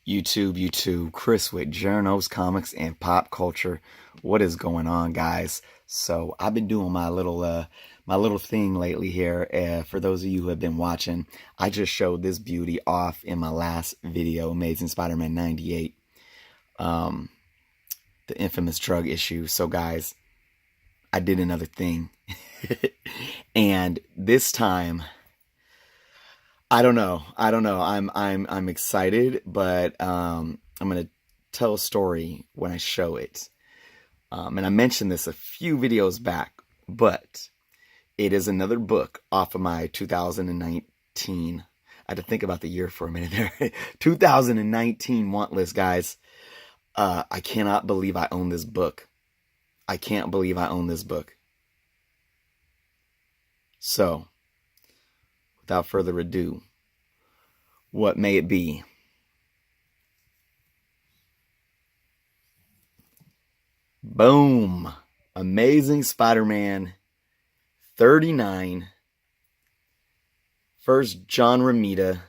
YouTube, Chris with Journos, Comics, and Pop Culture. What is going on, guys? So I've been doing my little thing lately here. For those of you who have been watching, I just showed this beauty off in my last video, Amazing Spider-Man 98, um, the infamous drug issue. So, guys, I did another thing, and this time. I don't know. I'm excited, but I'm gonna tell a story when I show it. And I mentioned this a few videos back, but it is another book off of my 2019. I had to think about the year for a minute there. 2019 want list, guys. I cannot believe I own this book. I can't believe I own this book. So, without further ado, what may it be? Boom! Amazing Spider-Man 39. First John Romita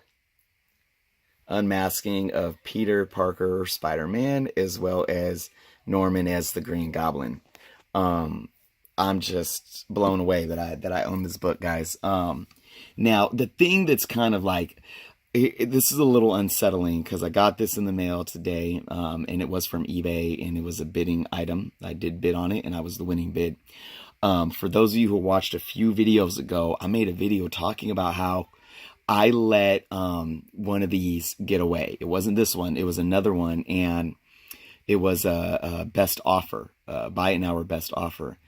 unmasking of Peter Parker Spider-Man, as well as Norman as the Green Goblin. I'm just blown away that I own this book, guys. Now the thing that's kind of like this is a little unsettling because I got this in the mail today, and it was from eBay, and it was a bidding item. I did bid on it, and I was the winning bid. For those of you who watched a few videos ago, I made a video talking about how I let one of these get away. It wasn't this one, it was another one, and it was a best offer, buy it now or best offer.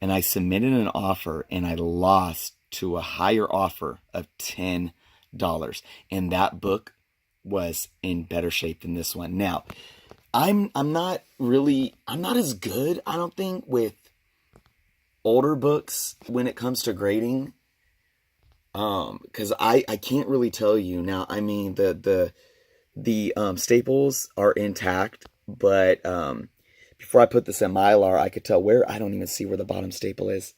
And I submitted an offer, and I lost to a higher offer of $10. And that book was in better shape than this one. Now, I'm not as good, I don't think, with older books when it comes to grading. Because I can't really tell you now. I mean, the staples are intact, but before I put this in Mylar, I could tell where. I don't even see where the bottom staple is.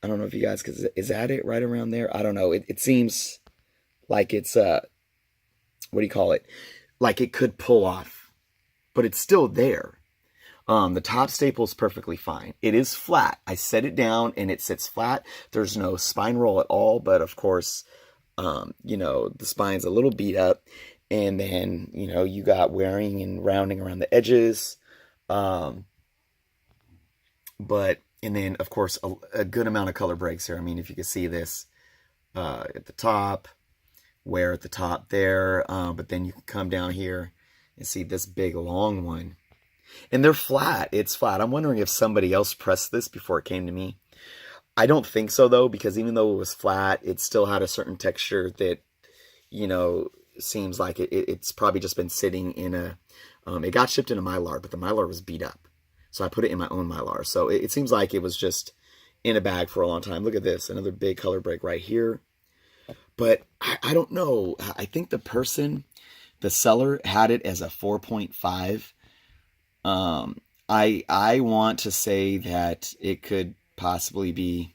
I don't know if you guys, cause is that it right around there? I don't know. It seems like it's what do you call it? Like it could pull off, but it's still there. The top staple is perfectly fine. It is flat. I set it down and it sits flat. There's no spine roll at all, but of course, the spine's a little beat up, and then you got wearing and rounding around the edges. And then of course a good amount of color breaks here. I mean, if you can see this at the top, wear at the top there, but then you can come down here and see this big long one. And they're flat. It's flat. I'm wondering if somebody else pressed this before it came to me. I don't think so, though, because even though it was flat, it still had a certain texture that, seems like it's probably just been sitting in a... it got shipped in a Mylar, but the Mylar was beat up. So I put it in my own Mylar. So it seems like it was just in a bag for a long time. Look at this. Another big color break right here. But I don't know. I think the seller, had it as a 4.5. I want to say that it could possibly be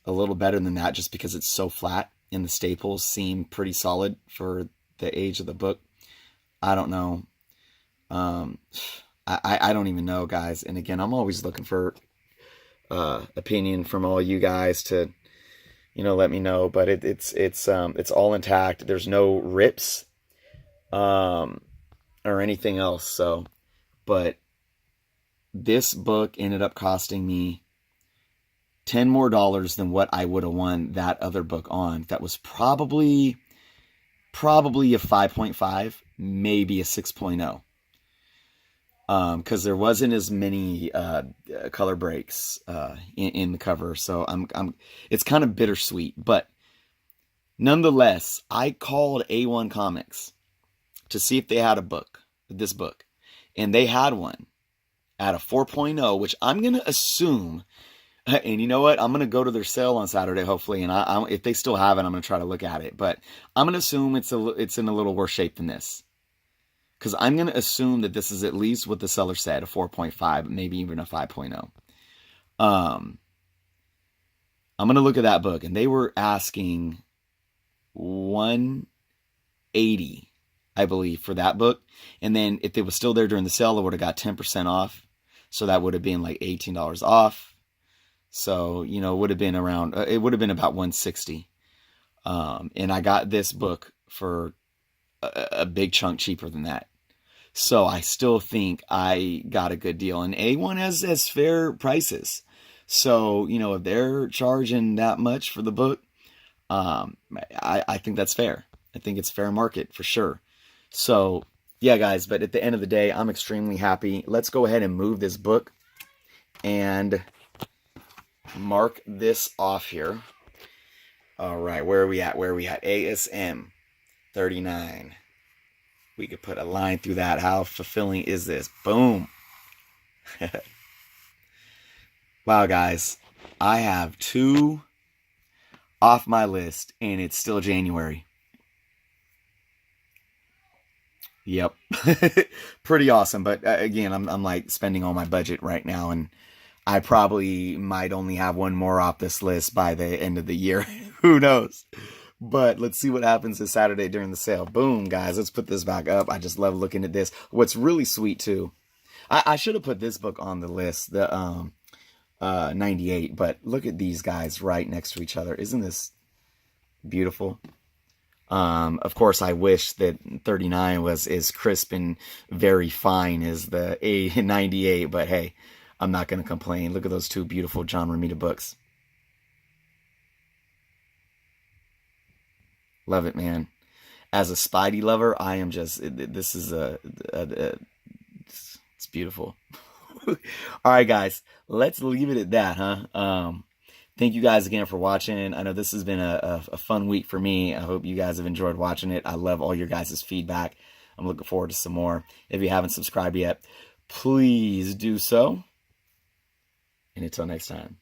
a little better than that just because it's so flat and the staples seem pretty solid for the age of the book. I don't know. I don't even know, guys. And again, I'm always looking for opinion from all you guys to, let me know. But it's all intact. There's no rips or anything else. So. But this book ended up costing me $10 more than what I would have won that other book on. That was probably a 5.5, maybe a 6.0. Because there wasn't as many color breaks in the cover, so it's kind of bittersweet. But nonetheless, I called A1 Comics to see if they had this book. And they had one at a 4.0, which I'm going to assume, and you know what? I'm going to go to their sale on Saturday, hopefully, and if they still have it, I'm going to try to look at it. But I'm going to assume it's in a little worse shape than this. Because I'm going to assume that this is at least what the seller said, a 4.5, maybe even a 5.0. I'm going to look at that book, and they were asking $180 I believe, for that book. And then if it was still there during the sale, I would have got 10% off. So that would have been like $18 off. So, you know, it would have been around, it would have been about 160. And I got this book for a big chunk cheaper than that. So I still think I got a good deal. And A1 has fair prices. So, you know, if they're charging that much for the book, I think that's fair. I think it's fair market for sure. So, yeah, guys, but at the end of the day, I'm extremely happy. Let's go ahead and move this book and mark this off here. All right, where are we at? Where are we at? ASM 39. We could put a line through that. How fulfilling is this? Boom. Wow, guys. I have 2 off my list, and it's still January. Yep. Pretty awesome. But again, I'm like spending all my budget right now, and I probably might only have 1 more off this list by the end of the year. Who knows? But let's see what happens this Saturday during the sale. Boom, guys. Let's put this back up. I just love looking at this. What's really sweet, too. I should have put this book on the list, the 98. But look at these guys right next to each other. Isn't this beautiful? Of course, I wish that 39 was as crisp and very fine as the 98. But hey, I'm not going to complain. Look at those 2 beautiful John Romita books. Love it, man. As a Spidey lover, I am just, this is it's beautiful. All right, guys, let's leave it at that, huh? Thank you guys again for watching. I know this has been a fun week for me. I hope you guys have enjoyed watching it. I love all your guys' feedback. I'm looking forward to some more. If you haven't subscribed yet, please do so. And until next time.